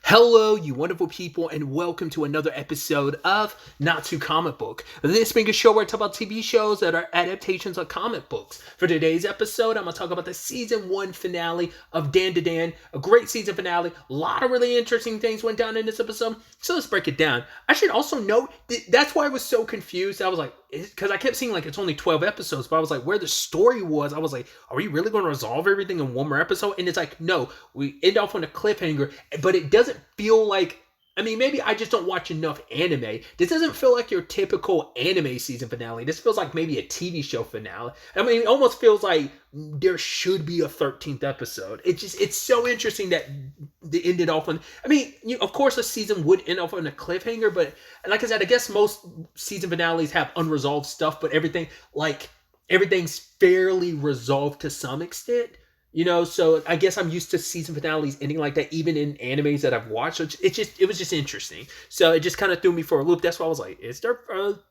Hello, you wonderful people, and welcome to another episode of Not Too Comic Book. This being a show where I talk about TV shows that are adaptations of comic books. For today's episode, I'm going to talk about the season 1 finale of Dandadan. A great season finale. A lot of really interesting things went down in this episode. So let's break it down. I should also note, that's why I was so confused. I was like, because I kept seeing like it's only 12 episodes, but I was like, where the story was, I was like, are we really going to resolve everything in one more episode? And it's like, no, we end off on a cliffhanger, but it doesn't feel like, I mean, maybe I just don't watch enough anime. This doesn't feel like your typical anime season finale. This feels like maybe a TV show finale. I mean, it almost feels like there should be a 13th episode. It's so interesting that they ended off on, I mean, of course a season would end off on a cliffhanger, but like I said, I guess most season finales have unresolved stuff, but everything's fairly resolved to some extent. So I guess I'm used to season finales ending like that, even in animes that I've watched. So it was just interesting. So it just kind of threw me for a loop. That's why I was like, is there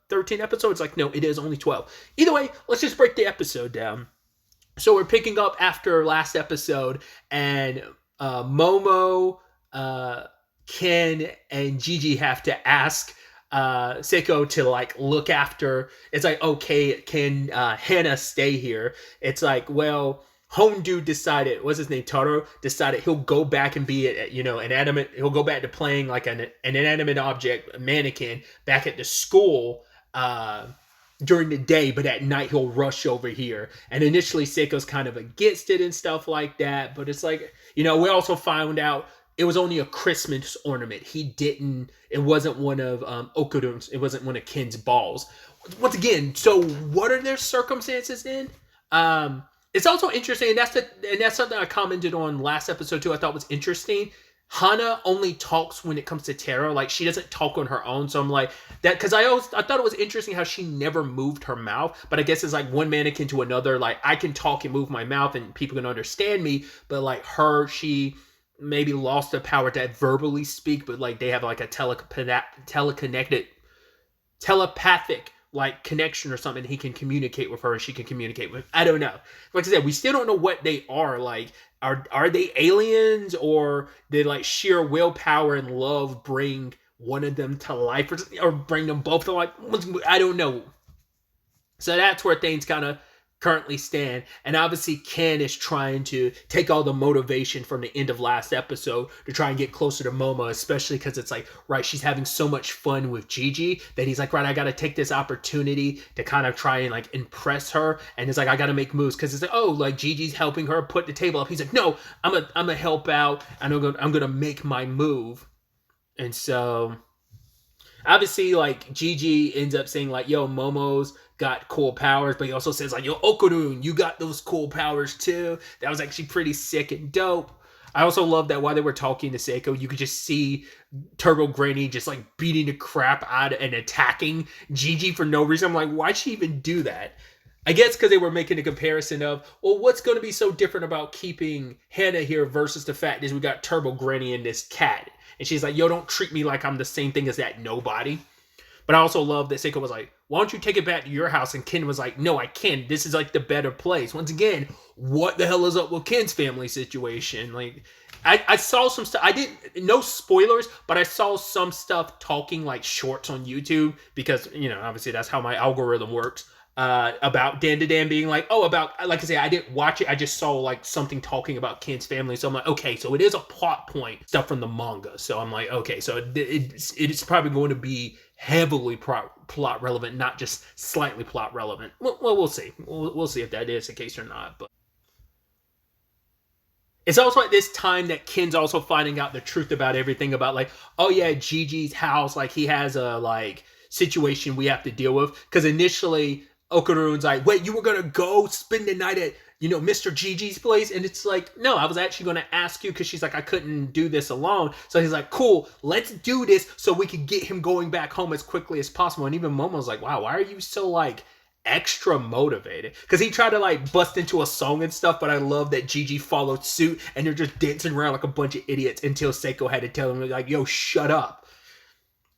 13 episodes? Like, no, it is only 12. Either way, let's just break the episode down. So we're picking up after last episode, and Momo, Ken, and Gigi have to ask Seiko to like look after. It's like, okay, can Hannah stay here? It's like, well, Hondu decided, what's his name, Taro, decided he'll go back and be, inanimate. He'll go back to playing like an inanimate object, a mannequin, back at the school during the day, but at night he'll rush over here. And initially Seiko's kind of against it and stuff like that, but it's like, we also found out it was only a Christmas ornament. It wasn't one of Okurun's, it wasn't one of Ken's balls. Once again, so what are their circumstances then? It's also interesting, and that's something I commented on last episode too. I thought was interesting. Hana only talks when it comes to Taro. Like, she doesn't talk on her own. So I'm like that, because I thought it was interesting how she never moved her mouth. But I guess it's like one mannequin to another. Like, I can talk and move my mouth, and people can understand me. But like her, she maybe lost the power to verbally speak. But like they have like a telepathic like connection or something. He can communicate with her and she can communicate with, I don't know. Like I said, we still don't know what they are. Like, are they aliens, or did like sheer willpower and love bring one of them to life, or bring them both to life? I don't know. So that's where things kind of currently stand. And obviously Ken is trying to take all the motivation from the end of last episode to try and get closer to Momo, especially because it's like, right, she's having so much fun with Gigi that he's like, right, I gotta take this opportunity to kind of try and like impress her. And it's like, I gotta make moves, because it's like, oh, like Gigi's helping her put the table up. He's like, no, I'm gonna help out, and I'm gonna make my move. And so obviously, like, Gigi ends up saying like, yo, Momo's got cool powers, but he also says like, yo, Okurun, you got those cool powers too. That was actually pretty sick and dope. I also love that while they were talking to Seiko, you could just see Turbo Granny just like beating the crap out and attacking Gigi for no reason. I'm like, why'd she even do that? I guess because they were making a comparison of, well, what's going to be so different about keeping Hannah here versus the fact is we got Turbo Granny and this cat. And she's like, yo, don't treat me like I'm the same thing as that nobody. But I also love that Seiko was like, why don't you take it back to your house? And Ken was like, no, I can't. This is like the better place. Once again, what the hell is up with Ken's family situation? Like, I saw some stuff. No spoilers, but I saw some stuff talking like shorts on YouTube because, obviously that's how my algorithm works. About Dandadan being like, like I say, I didn't watch it. I just saw like something talking about Ken's family. So I'm like, okay, so it is a plot point stuff from the manga. So I'm like, okay, so it's probably going to be heavily plot relevant, not just slightly plot relevant. Well, we'll see. We'll see if that is the case or not. But it's also at this time that Ken's also finding out the truth about everything about like, oh yeah, Gigi's house, like he has a like situation we have to deal with. Because initially Okurun's like, wait, you were gonna go spend the night at, Mr. Gigi's place? And it's like, no, I was actually gonna ask you, because she's like, I couldn't do this alone. So he's like, cool, let's do this so we can get him going back home as quickly as possible. And even Momo's like, wow, why are you so like extra motivated? Because he tried to like bust into a song and stuff, but I love that Gigi followed suit and they're just dancing around like a bunch of idiots until Seiko had to tell him like, yo, shut up.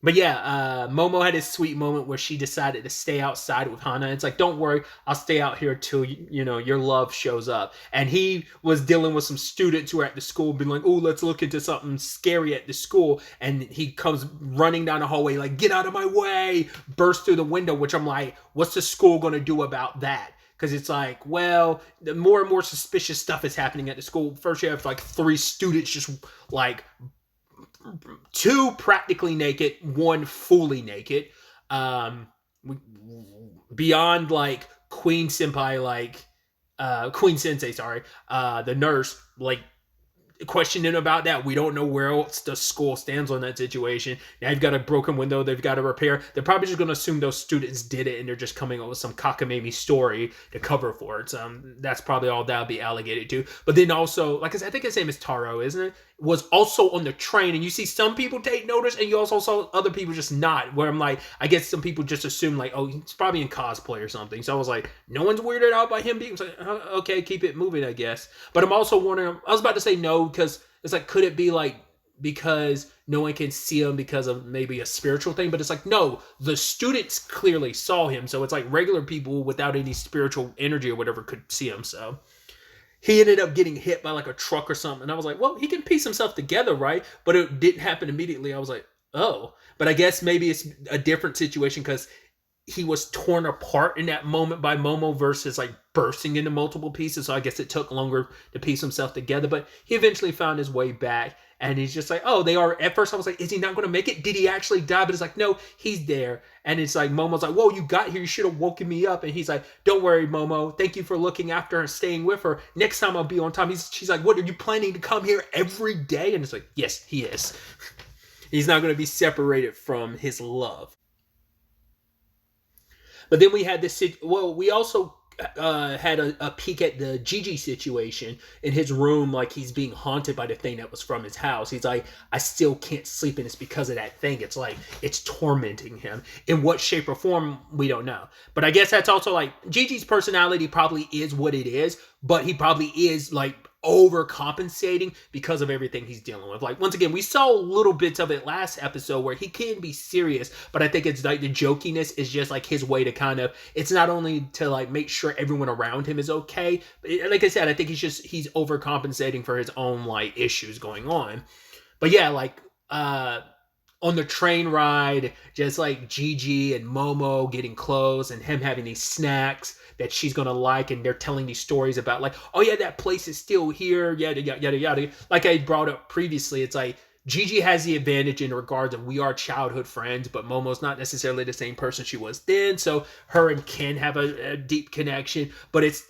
But yeah, Momo had this sweet moment where she decided to stay outside with Hana. It's like, don't worry, I'll stay out here till your love shows up. And he was dealing with some students who were at the school, being like, "Oh, let's look into something scary at the school." And he comes running down the hallway, like, "Get out of my way!" Burst through the window, which I'm like, what's the school going to do about that? Because it's like, well, the more and more suspicious stuff is happening at the school. First, you have like 3 students just like 2 practically naked, 1 fully naked. Um, Beyond like Queen Senpai, like Queen Sensei, sorry, the nurse, like questioning about that. We don't know where else the school stands on that situation. Now you've got a broken window they've got to repair. They're probably just going to assume those students did it and they're just coming up with some cockamamie story to cover for it. So that's probably all that'll be allocated to. But then also, like I said, I think his name is Taro, isn't it? Was also on the train, and you see some people take notice and you also saw other people just not, where I'm like, I guess some people just assume like, oh, he's probably in cosplay or something. So I was like, no one's weirded out by him being like, okay, keep it moving, I guess. But I'm also wondering, I was about to say no, because it's like, could it be like because no one can see him because of maybe a spiritual thing? But it's like, no, the students clearly saw him, so it's like regular people without any spiritual energy or whatever could see him. So he ended up getting hit by like a truck or something. And I was like, well, he can piece himself together, right? But it didn't happen immediately. I was like, oh. But I guess maybe it's a different situation because he was torn apart in that moment by Momo versus like bursting into multiple pieces. So I guess it took longer to piece himself together. But he eventually found his way back. And he's just like, oh, they are. At first I was like, is he not going to make it? Did he actually die? But it's like, no, he's there. And it's like, Momo's like, whoa, you got here. You should have woken me up. And he's like, don't worry, Momo. Thank you for looking after her and staying with her. Next time I'll be on time. She's like, what, are you planning to come here every day? And it's like, yes, he is. He's not going to be separated from his love. But then we had this, well, we also had a peek at the Gigi situation in his room, like he's being haunted by the thing that was from his house. He's like, I still can't sleep, and it's because of that thing. It's like it's tormenting him. In what shape or form, we don't know. But I guess that's also like Gigi's personality probably is what it is, but he probably is like overcompensating because of everything he's dealing with. Like, once again, we saw little bits of it last episode where he can be serious, but I think it's like the jokiness is just like his way to kind of, it's not only to like make sure everyone around him is okay, but like I said, I think he's overcompensating for his own like issues going on. But yeah, like on the train ride, just like Gigi and Momo getting close and him having these snacks that she's gonna like, and they're telling these stories about like, oh yeah, that place is still here, yada yada yada yada. Like I brought up previously, it's like Gigi has the advantage in regards of we are childhood friends, but Momo's not necessarily the same person she was then. So her and Ken have a deep connection, but it's,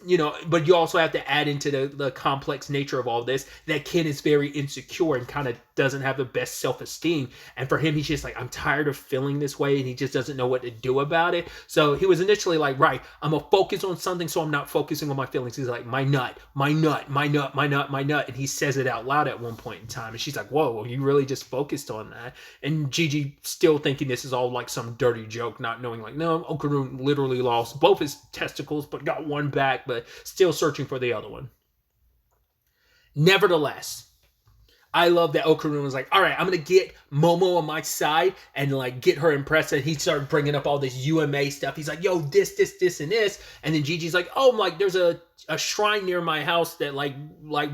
but you also have to add into the complex nature of all this that Ken is very insecure and kind of doesn't have the best self-esteem. And for him, he's just like, I'm tired of feeling this way, and he just doesn't know what to do about it. So he was initially like, right, I'm gonna focus on something so I'm not focusing on my feelings. He's like, my nut, my nut, my nut, my nut, my nut. And he says it out loud at one point in time. And she's like, whoa, you really just focused on that? And Gigi still thinking this is all like some dirty joke, not knowing like, no, Okaru literally lost both his testicles, but got one back, but still searching for the other one. Nevertheless, I love that Okaru was like, all right, I'm going to get Momo on my side and like get her impressed. And he started bringing up all this UMA stuff. He's like, yo, this, and this. And then Gigi's like, oh, like there's a shrine near my house that like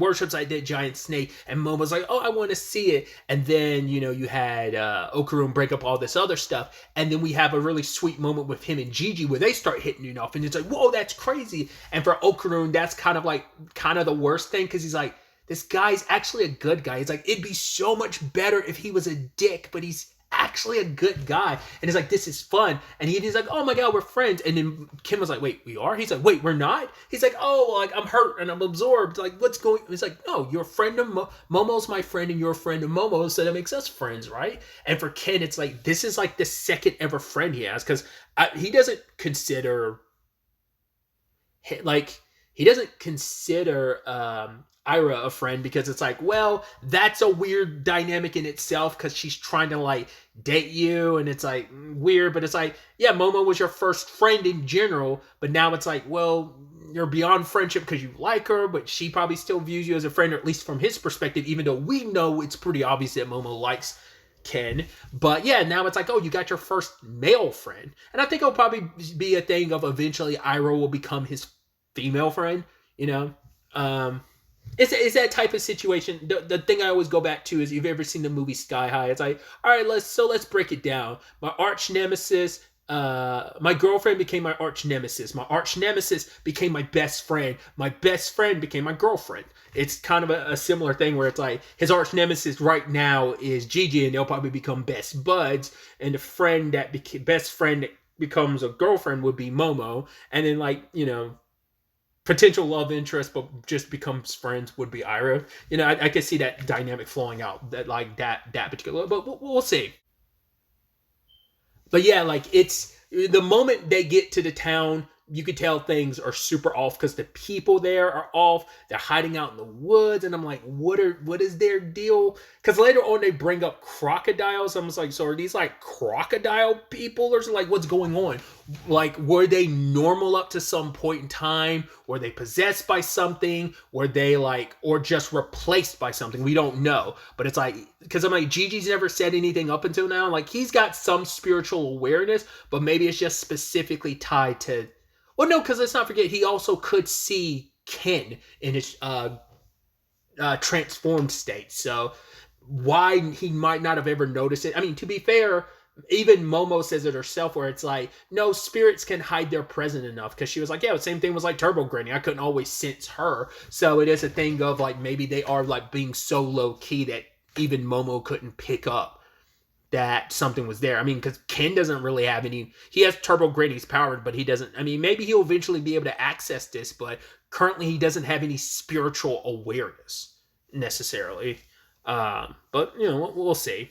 worships like that giant snake. And Momo's like, oh, I want to see it. And then, you had Okaru break up all this other stuff. And then we have a really sweet moment with him and Gigi where they start hitting it off. And it's like, whoa, that's crazy. And for Okaru, that's kind of the worst thing, because he's like, this guy's actually a good guy. He's like, it'd be so much better if he was a dick, but he's actually a good guy. And he's like, this is fun. And he's like, oh my God, we're friends. And then Kim was like, wait, we are? He's like, wait, we're not? He's like, oh, like I'm hurt and I'm absorbed. Like, what's going on? He's like, no, you're a friend of Momo's my friend and you're a friend of Momo. So that makes us friends, right? And for Ken, it's like, this is like the second ever friend he has, because he doesn't consider Ira a friend, because it's like, well, that's a weird dynamic in itself because she's trying to like date you, and it's like weird, but it's like, yeah, Momo was your first friend in general, but now it's like, well, you're beyond friendship because you like her, but she probably still views you as a friend, or at least from his perspective, even though we know it's pretty obvious that Momo likes Ken. But yeah, now it's like, oh, you got your first male friend. And I think it'll probably be a thing of eventually Iroh will become his female friend, you know? It's that type of situation. The thing I always go back to is, you've ever seen the movie Sky High? It's like, all right, let's break it down. My arch nemesis, my girlfriend became my arch nemesis. My arch nemesis became my best friend. My best friend became my girlfriend. It's kind of a similar thing where it's like his arch nemesis right now is Gigi, and they'll probably become best buds. And the friend that best friend that becomes a girlfriend would be Momo, and then like, you know, potential love interest but just becomes friends would be Iroh. You know, I could see that dynamic flowing out, that like that particular, but we'll see. But yeah, like, it's the moment they get to the town, you could tell things are super off because the people there are off. They're hiding out in the woods, and I'm like, what is their deal? Because later on they bring up crocodiles. I'm just like, so are these like crocodile people, or like what's going on? Like, were they normal up to some point in time? Were they possessed by something? Were they like, or just replaced by something? We don't know. But it's like, because I'm like, Gigi's never said anything up until now. Like, he's got some spiritual awareness, but maybe it's just specifically tied to. Well, no, because let's not forget, he also could see Ken in his transformed state. So why he might not have ever noticed it. I mean, to be fair, even Momo says it herself, where it's like, no, spirits can hide their presence enough. Because she was like, yeah, the same thing was like Turbo Granny. I couldn't always sense her. So it is a thing of like, maybe they are like being so low key that even Momo couldn't pick up that something was there. I mean, because Ken doesn't really have any. He has Turbo Granny's power, but he doesn't. I mean, maybe he'll eventually be able to access this, but currently he doesn't have any spiritual awareness necessarily. But you know, we'll see.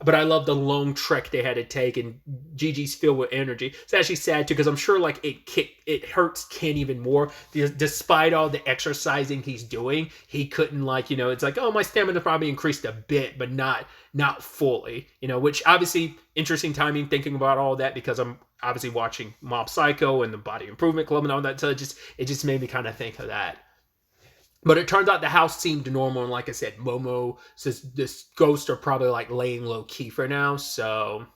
But I love the long trek they had to take, and Gigi's filled with energy. It's actually sad too, because I'm sure like it hurts Ken even more. Despite all the exercising he's doing, he couldn't, like, you know, it's like, oh, my stamina probably increased a bit, but not fully. You know, which obviously interesting timing thinking about all that, because I'm obviously watching Mob Psycho and the Body Improvement Club and all that. So it just made me kind of think of that. But it turns out the house seemed normal, and like I said, Momo says this ghosts are probably like laying low key for now. So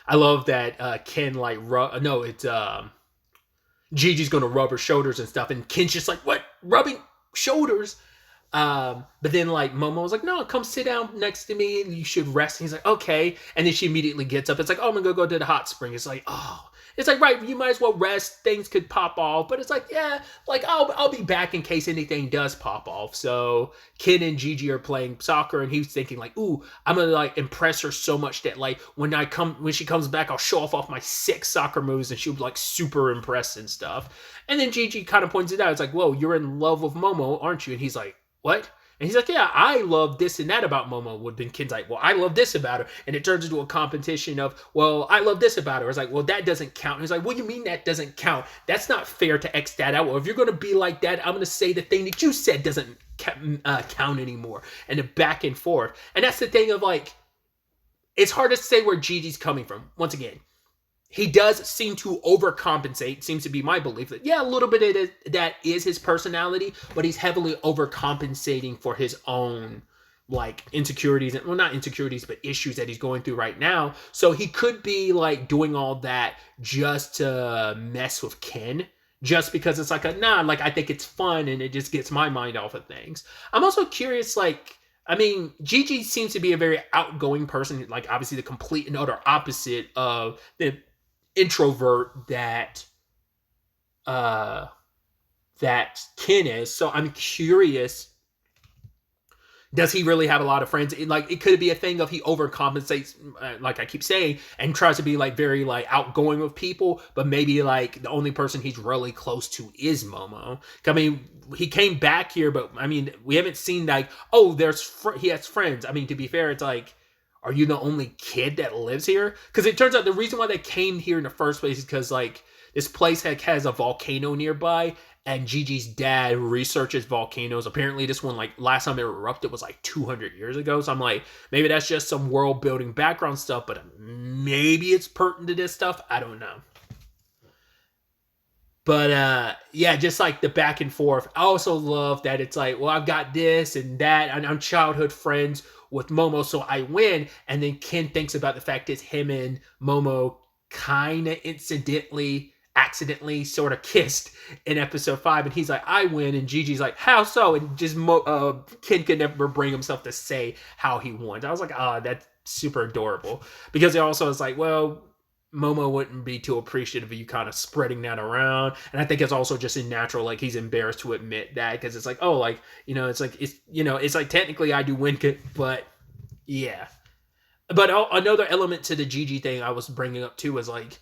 I love that Ken like no, it's Gigi's gonna rub her shoulders and stuff, and Ken's just like, what, rubbing shoulders? But then like Momo was like, no, come sit down next to me and you should rest. And he's like, okay. And then she immediately gets up. It's like, oh, I'm gonna go to the hot spring. It's like, oh, it's like, right, you might as well rest. Things could pop off. But it's like, yeah, like I'll be back in case anything does pop off. So Ken and Gigi are playing soccer, and he's thinking like, ooh, I'm gonna like impress her so much that like when she comes back, I'll show off my sick soccer moves, and she'll be like super impressed and stuff. And then Gigi kind of points it out. It's like, whoa, you're in love with Momo, aren't you? And he's like, what? And he's like, yeah, I love this and that about Momo. Would then Ken's like, well, I love this about her. And it turns into a competition of, well, I love this about her. It's like, well, that doesn't count. And he's like, what do you mean that doesn't count? That's not fair to X that out. Well, if you're going to be like that, I'm going to say the thing that you said doesn't count anymore. And the back and forth. And that's the thing of like, it's hard to say where Gigi's coming from. Once again, he does seem to overcompensate. Seems to be my belief that, yeah, a little bit of that is his personality, but he's heavily overcompensating for his own like insecurities, and well, not insecurities, but issues that he's going through right now. So he could be like doing all that just to mess with Ken, just because it's like like I think it's fun and it just gets my mind off of things. I'm also curious, like, I mean, Gigi seems to be a very outgoing person, like obviously the complete and utter opposite of the introvert that Ken is. So I'm curious, does he really have a lot of friends? It could be a thing of he overcompensates, like I keep saying, and tries to be like very like outgoing with people, but maybe like the only person he's really close to is Momo. I mean, he came back here, but I mean, we haven't seen like, oh, he has friends. I mean, to be fair, it's like, are you the only kid that lives here? Because it turns out the reason why they came here in the first place is because like this place has a volcano nearby, and Gigi's dad researches volcanoes. Apparently this one, like last time it erupted was like 200 years ago. So I'm like, maybe that's just some world building background stuff, but maybe it's pertinent to this stuff. I don't know. But yeah, just like the back and forth. I also love that it's like, well, I've got this and that, and I'm childhood friends with Momo, so I win. And then Ken thinks about the fact that him and Momo kind of accidentally sort of kissed in episode 5, and he's like, I win, and Gigi's like, how so? And just Ken could never bring himself to say how he won. I was like, oh, that's super adorable, because it also is like, well, Momo wouldn't be too appreciative of you kind of spreading that around. And I think it's also just a natural, like, he's embarrassed to admit that, because it's like, oh, like, it's like technically I do win, but yeah. But another element to the Gigi thing I was bringing up too was like,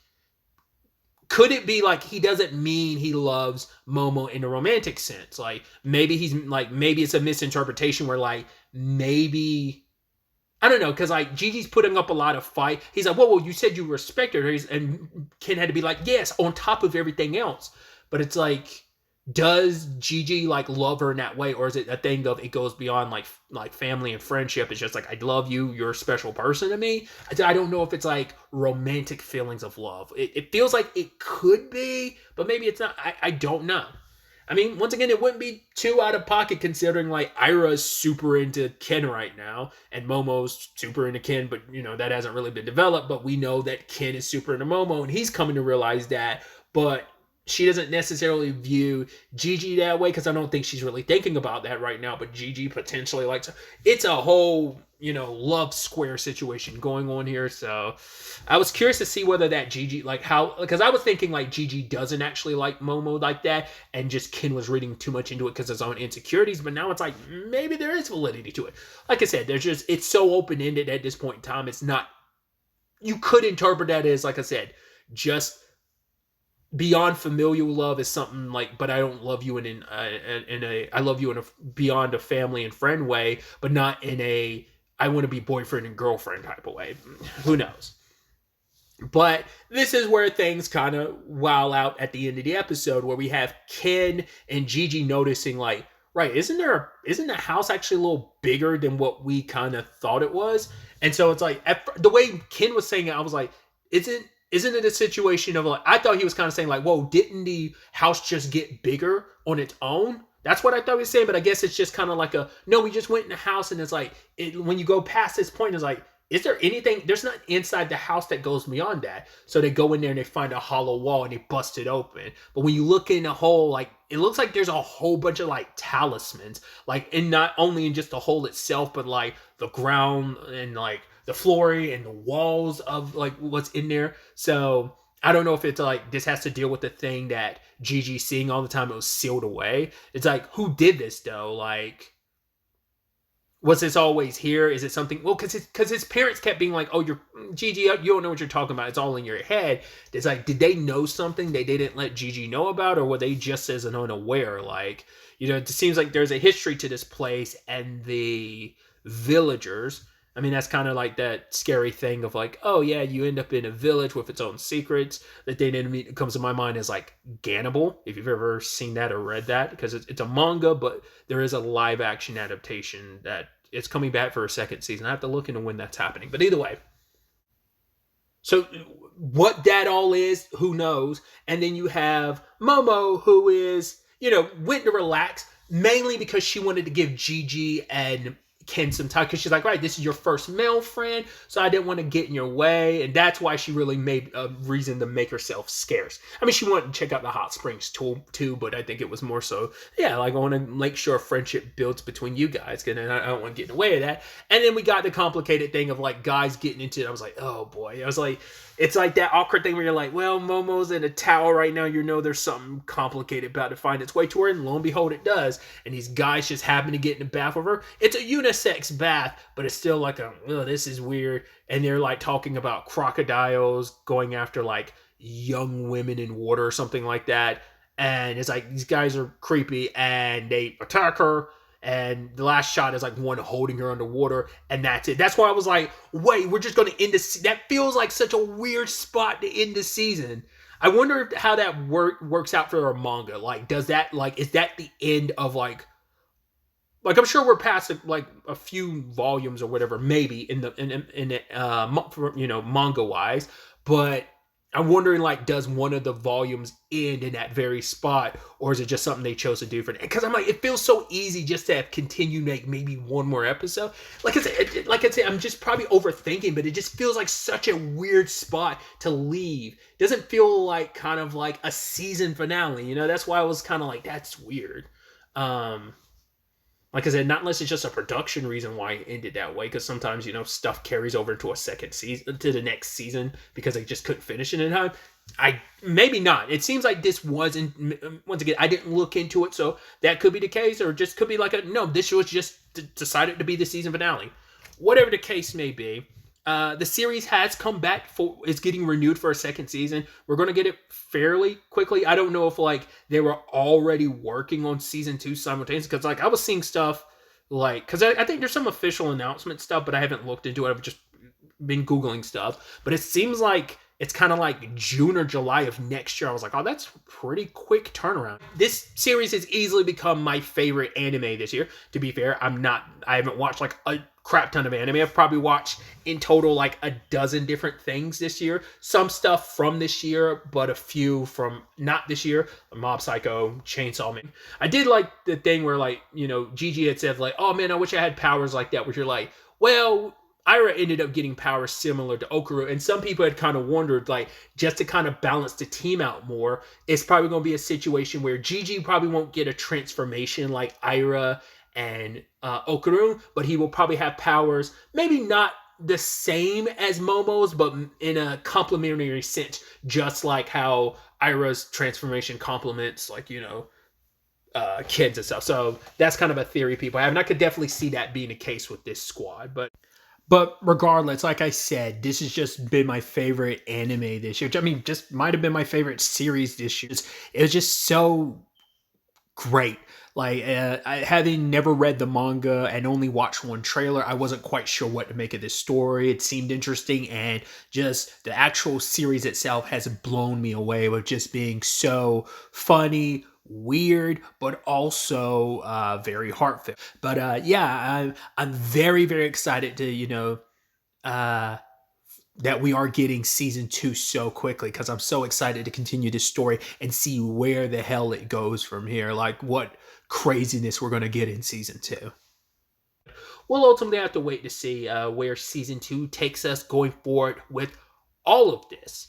could it be like he doesn't mean he loves Momo in a romantic sense? Like maybe it's a misinterpretation where like maybe I don't know, because like Gigi's putting up a lot of fight. He's like, whoa, you said you respected her, and Ken had to be like, yes, on top of everything else. But it's like, does Gigi like love her in that way, or is it a thing of it goes beyond like family and friendship? It's just like, I love you, you're a special person to me. I don't know if it's like romantic feelings of love. It feels like it could be, but maybe it's not. I don't know. I mean, once again, it wouldn't be too out of pocket considering like Ira's super into Ken right now, and Momo's super into Ken, but that hasn't really been developed. But we know that Ken is super into Momo, and he's coming to realize that. But she doesn't necessarily view Gigi that way, because I don't think she's really thinking about that right now. But Gigi potentially likes her. It's a whole love square situation going on here. So I was curious to see whether that Gigi, like how, because I was thinking like Gigi doesn't actually like Momo like that, and just Ken was reading too much into it because of his own insecurities. But now it's like, maybe there is validity to it. Like I said, it's so open-ended at this point in time. It's not, you could interpret that as, like I said, just beyond familial love is something like, but I don't love you in a I love you in a beyond a family and friend way, but not in a I want to be boyfriend and girlfriend type of way. Who knows? But this is where things kind of wow out at the end of the episode, where we have Ken and Gigi noticing like, right, isn't the house actually a little bigger than what we kind of thought it was? And so it's like, the way Ken was saying it, I was like, isn't it a situation of like, I thought he was kind of saying like, whoa, didn't the house just get bigger on its own? That's what I thought he was saying, but I guess it's just kind of like no, we just went in the house, and it's like, when you go past this point, it's like, is there anything, there's not inside the house that goes beyond that. So they go in there and they find a hollow wall and they bust it open. But when you look in the hole, like, it looks like there's a whole bunch of like talismans, like, and not only in just the hole itself, but like the ground and like the flooring and the walls of like what's in there. So I don't know if it's like this has to deal with the thing that Gigi's seeing all the time. It was sealed away. It's like, who did this though? Like, was this always here? Is it something? Well, because his parents kept being like, "Oh, you're Gigi, you don't know what you're talking about. It's all in your head." It's like, did they know something they didn't let Gigi know about, or were they just as an unaware? Like, it seems like there's a history to this place and the villagers. I mean, that's kind of like that scary thing of like, oh yeah, you end up in a village with its own secrets. The thing that comes to my mind is like Gannibal, if you've ever seen that or read that, because it's a manga, but there is a live action adaptation that it's coming back for a second season. I have to look into when that's happening. But either way, so what that all is, who knows? And then you have Momo, who is, went to relax, mainly because she wanted to give Gigi and Ken some time, because she's like, right, this is your first male friend, so I didn't want to get in your way. And that's why she really made a reason to make herself scarce. I mean, she wanted to check out the hot springs too, but I think it was more so, yeah, like, I want to make sure a friendship builds between you guys, and I don't want to get in the way of that. And then we got the complicated thing of like guys getting into it. I was like, oh boy. I was like, it's like that awkward thing where you're like, well, Momo's in a tower right now. There's something complicated about to find its way to her. And lo and behold, it does. And these guys just happen to get in the bath with her. It's a unisex bath, but it's still like this is weird. And they're like talking about crocodiles going after like young women in water or something like that. And it's like, these guys are creepy and they attack her. And the last shot is like one holding her underwater, and that's it. That's why I was like, wait, we're just going to end this. That feels like such a weird spot to end the season. I wonder how that works out for a manga. Like, does that, like, is that the end of like I'm sure we're past like a few volumes or whatever, maybe in manga wise, but I'm wondering, like, does one of the volumes end in that very spot, or is it just something they chose to do for it? Because I'm like, it feels so easy just to have continue make maybe one more episode. Like I said, I'm just probably overthinking, but it just feels like such a weird spot to leave. Doesn't feel like kind of like a season finale, you know? That's why I was kind of like, that's weird. Um, like I said, not unless it's just a production reason why it ended that way. Because sometimes stuff carries over to a second season, to the next season, because they just couldn't finish it in time. I maybe not. It seems like this wasn't. Once again, I didn't look into it, so that could be the case, or just could be like a no. This was just decided to be the season finale. Whatever the case may be, the series has come back for. It's getting renewed for a second season. We're gonna get it fairly quickly. I don't know if like they were already working on season 2 simultaneously, because like I was seeing stuff like, because I think there's some official announcement stuff, but I haven't looked into it. I've just been googling stuff, but it seems like it's kind of like June or July of next year. I was like, oh, that's pretty quick turnaround. This series has easily become my favorite anime this year. To be fair, I haven't watched like a crap ton of anime. I've probably watched in total like a dozen different things this year. Some stuff from this year, but a few from not this year. Mob Psycho, Chainsaw Man. I did like the thing where like, Gigi had said like, oh man, I wish I had powers like that, which you're like, well, Ira ended up getting powers similar to Okuru, and some people had kind of wondered, like, just to kind of balance the team out more, it's probably going to be a situation where Gigi probably won't get a transformation like Ira and Okuru, but he will probably have powers, maybe not the same as Momo's, but in a complementary sense, just like how Ira's transformation complements, like, kids and stuff. So that's kind of a theory people have, and I could definitely see that being the case with this squad, but regardless, like I said, this has just been my favorite anime this year. I mean, just might have been my favorite series this year. It was just so great. Like, having never read the manga and only watched one trailer, I wasn't quite sure what to make of this story. It seemed interesting, and just the actual series itself has blown me away with just being so funny, weird, but also very heartfelt. But yeah, I'm very, very excited to uh, that we are getting season 2 so quickly, because I'm so excited to continue this story and see where the hell it goes from here. Like what craziness we're going to get in season 2. We'll ultimately have to wait to see where season 2 takes us going forward with all of this.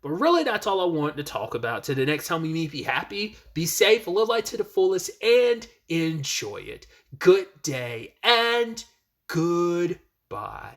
But really, that's all I wanted to talk about. Till the next time we meet, be happy, be safe, live life to the fullest, and enjoy it. Good day and goodbye.